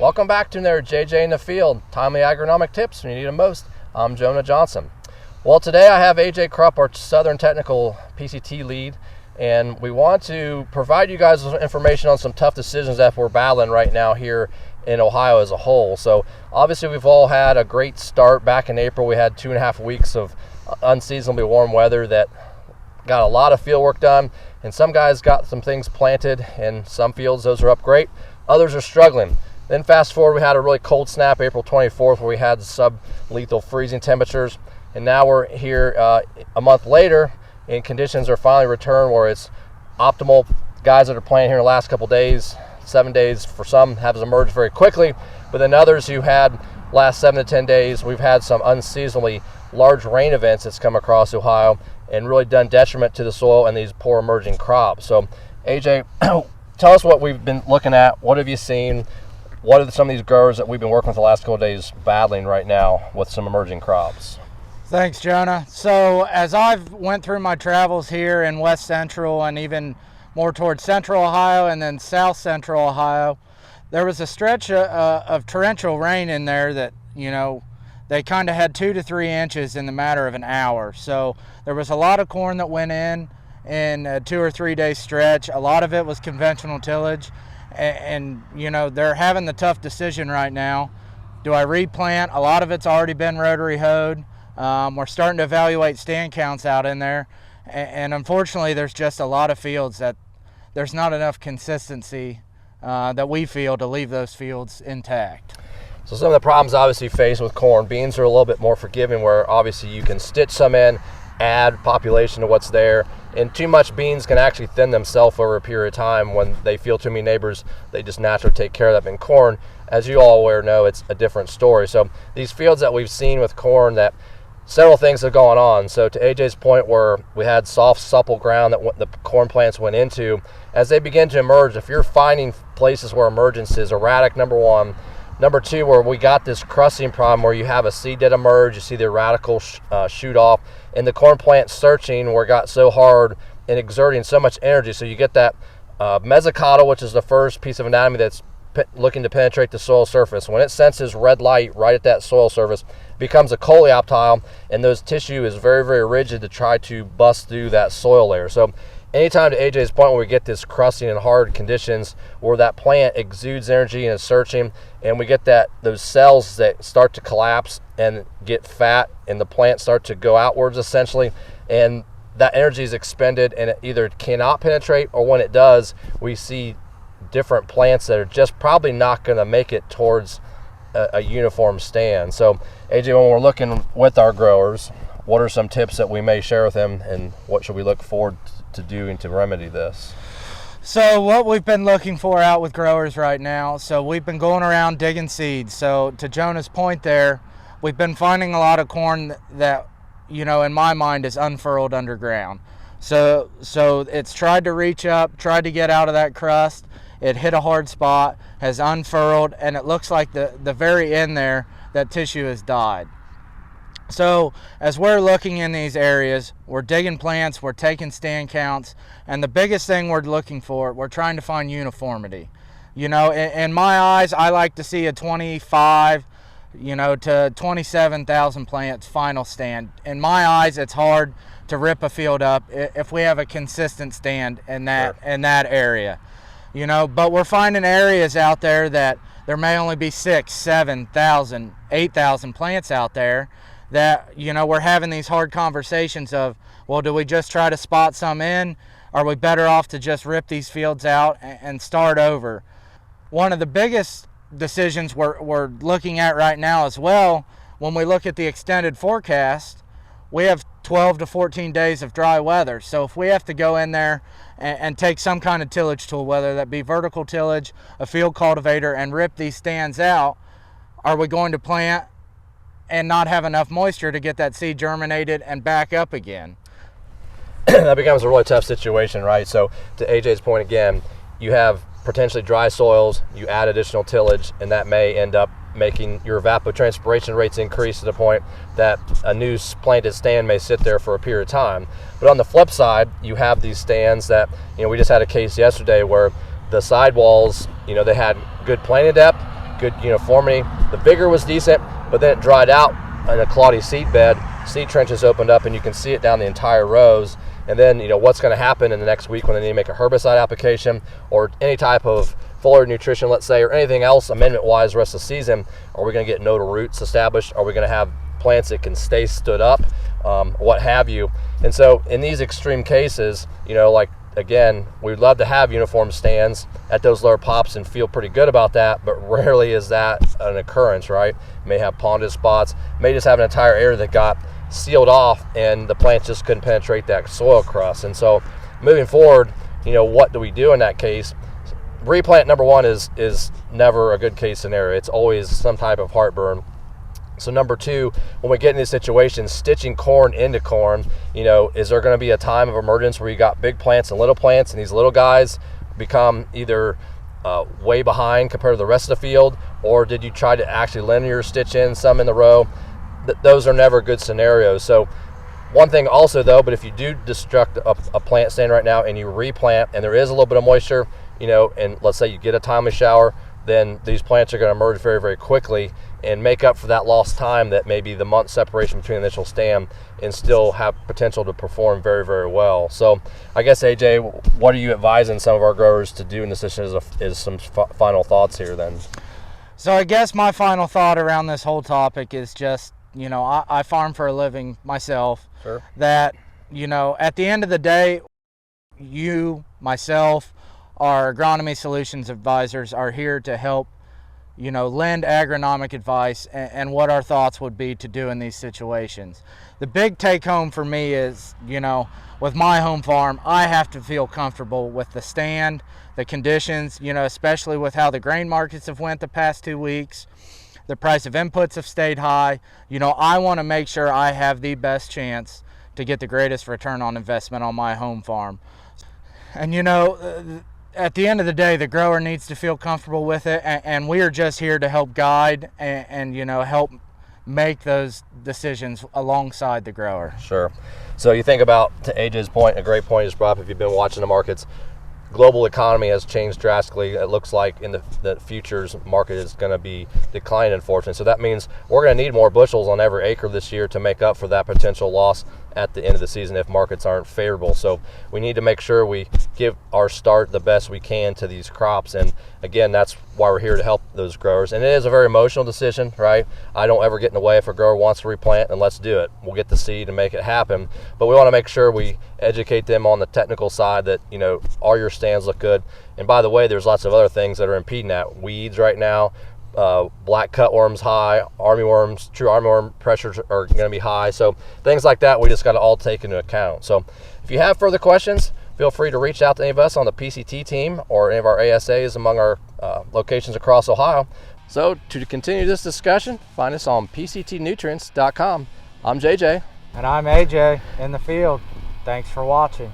Welcome back to another JJ in the Field, timely agronomic tips when you need them most. I'm Jonah Johnson. Well, today I have AJ Krupp, our Southern Technical PCT lead, and we want to provide you guys with information on some tough decisions that we're battling right now here in Ohio as a whole. So obviously we've all had a great start. Back in April we had 2.5 weeks of unseasonably warm weather that got a lot of field work done, and some guys got some things planted in some fields. Those are up great. Others are struggling. Then fast forward, we had a really cold snap April 24th where we had sub-lethal freezing temperatures, and now we're here a month later and conditions are finally returned where it's optimal. Guys that are playing here in the last couple days, 7 days for some, have emerged very quickly, but then others who had last 7 to 10 days, we've had some unseasonably large rain events that's come across Ohio and really done detriment to the soil and these poor emerging crops. So AJ, tell us what we've been looking at. What have you seen? What are some of these growers that we've been working with the last couple of days battling right now with some emerging crops? Thanks, Jonah. So as I've went through my travels here in West Central and even more towards Central Ohio and then South Central Ohio, there was a stretch of torrential rain in there that, they kind of had 2 to 3 inches in the matter of an hour. So there was a lot of corn that went in a 2 or 3 day stretch. A lot of it was conventional tillage. And they're having the tough decision right now. Do I replant? A lot of it's already been rotary hoed. We're starting to evaluate stand counts out in there. And unfortunately, there's just a lot of fields that there's not enough consistency that we feel to leave those fields intact. So some of the problems obviously faced with corn, beans are a little bit more forgiving where obviously you can stitch some in, add population to what's there, and too much beans can actually thin themselves over a period of time. When they feel too many neighbors, they just naturally take care of that. In corn, as you all aware know, it's a different story. So these fields that we've seen with corn, that several things have gone on. So to AJ's point where we had soft, supple ground that the corn plants went into, as they begin to emerge, if you're finding places where emergence is erratic, number one. Number two, where we got this crusting problem where you have a seed that emerge, you see the radical shoot off, and the corn plant searching where it got so hard and exerting so much energy. So you get that mesocotyl, which is the first piece of anatomy that's looking to penetrate the soil surface. When it senses red light right at that soil surface, it becomes a coleoptile, and those tissue is very, very rigid to try to bust through that soil layer. So anytime, to AJ's point, where we get this crusting and hard conditions where that plant exudes energy and is searching, and we get those cells that start to collapse and get fat and the plant start to go outwards essentially, and that energy is expended and it either cannot penetrate, or when it does, we see different plants that are just probably not going to make it towards a uniform stand. So AJ, when we're looking with our growers, what are some tips that we may share with them, and what should we look forward to doing to remedy this? So what we've been looking for out with growers right now, so we've been going around digging seeds. So to Jonah's point there, we've been finding a lot of corn that, in my mind is unfurled underground. So it's tried to reach up, tried to get out of that crust. It hit a hard spot, has unfurled, and it looks like the very end there, that tissue has died. So as we're looking in these areas, we're digging plants, we're taking stand counts, and the biggest thing we're looking for, we're trying to find uniformity. In my eyes, I like to see a 25, to 27,000 plants final stand. In my eyes, it's hard to rip a field up if we have a consistent stand in that area. But we're finding areas out there that there may only be 6,000, 7,000, 8,000 plants out there that, we're having these hard conversations of, well, do we just try to spot some in? Are we better off to just rip these fields out and start over? One of the biggest decisions we're looking at right now as well, when we look at the extended forecast, we have 12 to 14 days of dry weather. So if we have to go in there and take some kind of tillage tool, whether that be vertical tillage, a field cultivator, and rip these stands out, are we going to plant and not have enough moisture to get that seed germinated and back up again? That becomes a really tough situation, right? So to AJ's point again, you have potentially dry soils, you add additional tillage, and that may end up making your evapotranspiration rates increase to the point that a new planted stand may sit there for a period of time. But on the flip side, you have these stands that, we just had a case yesterday where the sidewalls, they had good planting depth, good uniformity. The vigor was decent, but then it dried out in a cloddy seed bed. Seed trenches opened up, and you can see it down the entire rows. And then, what's going to happen in the next week when they need to make a herbicide application or any type of foliar nutrition, let's say, or anything else amendment-wise the rest of the season? Are we going to get nodal roots established? Are we going to have plants that can stay stood up, what have you? And so in these extreme cases, like, again, we'd love to have uniform stands at those lower pops and feel pretty good about that, but rarely is that an occurrence, right? May have ponded spots, may just have an entire area that got sealed off and the plants just couldn't penetrate that soil crust. And so moving forward, what do we do in that case? Replant, number one, is never a good case scenario. It's always some type of heartburn. So number two, when we get in these situations, stitching corn into corn, is there going to be a time of emergence where you got big plants and little plants, and these little guys become either way behind compared to the rest of the field, or did you try to actually linear stitch in some in the row? Those are never good scenarios. So one thing also though, but if you do destruct a plant stand right now and you replant and there is a little bit of moisture, and let's say you get a timely shower, then these plants are going to emerge very, very quickly and make up for that lost time that maybe the month separation between the initial stand, and still have potential to perform very, very well. So I guess, AJ, what are you advising some of our growers to do in this issue is some final thoughts here then? So I guess my final thought around this whole topic is just, I farm for a living myself. Sure. That, at the end of the day, you, myself, our agronomy solutions advisors are here to help, lend agronomic advice and what our thoughts would be to do in these situations. The big take home for me is, with my home farm, I have to feel comfortable with the stand, the conditions, especially with how the grain markets have went the past 2 weeks. The price of inputs have stayed high. I want to make sure I have the best chance to get the greatest return on investment on my home farm. And at the end of the day, the grower needs to feel comfortable with it, and we are just here to help guide and help make those decisions alongside the grower. Sure. So you think about, to AJ's point, a great point is brought up if you've been watching the markets. Global economy has changed drastically. It looks like in the futures market is going to be declining, unfortunately. So that means we're going to need more bushels on every acre this year to make up for that potential loss at the end of the season if markets aren't favorable. So we need to make sure we give our start the best we can to these crops. And again, that's why we're here to help those growers. And it is a very emotional decision, right? I don't ever get in the way. If a grower wants to replant, then let's do it. We'll get the seed and make it happen. But we want to make sure we educate them on the technical side that, all your stands look good. And by the way, there's lots of other things that are impeding that. Weeds right now, black cutworms high, armyworms, true armyworm pressures are going to be high. So things like that we just got to all take into account. So if you have further questions, feel free to reach out to any of us on the PCT team or any of our ASAs among our locations across Ohio. So to continue this discussion, find us on pctnutrients.com. I'm JJ. And I'm AJ in the field. Thanks for watching.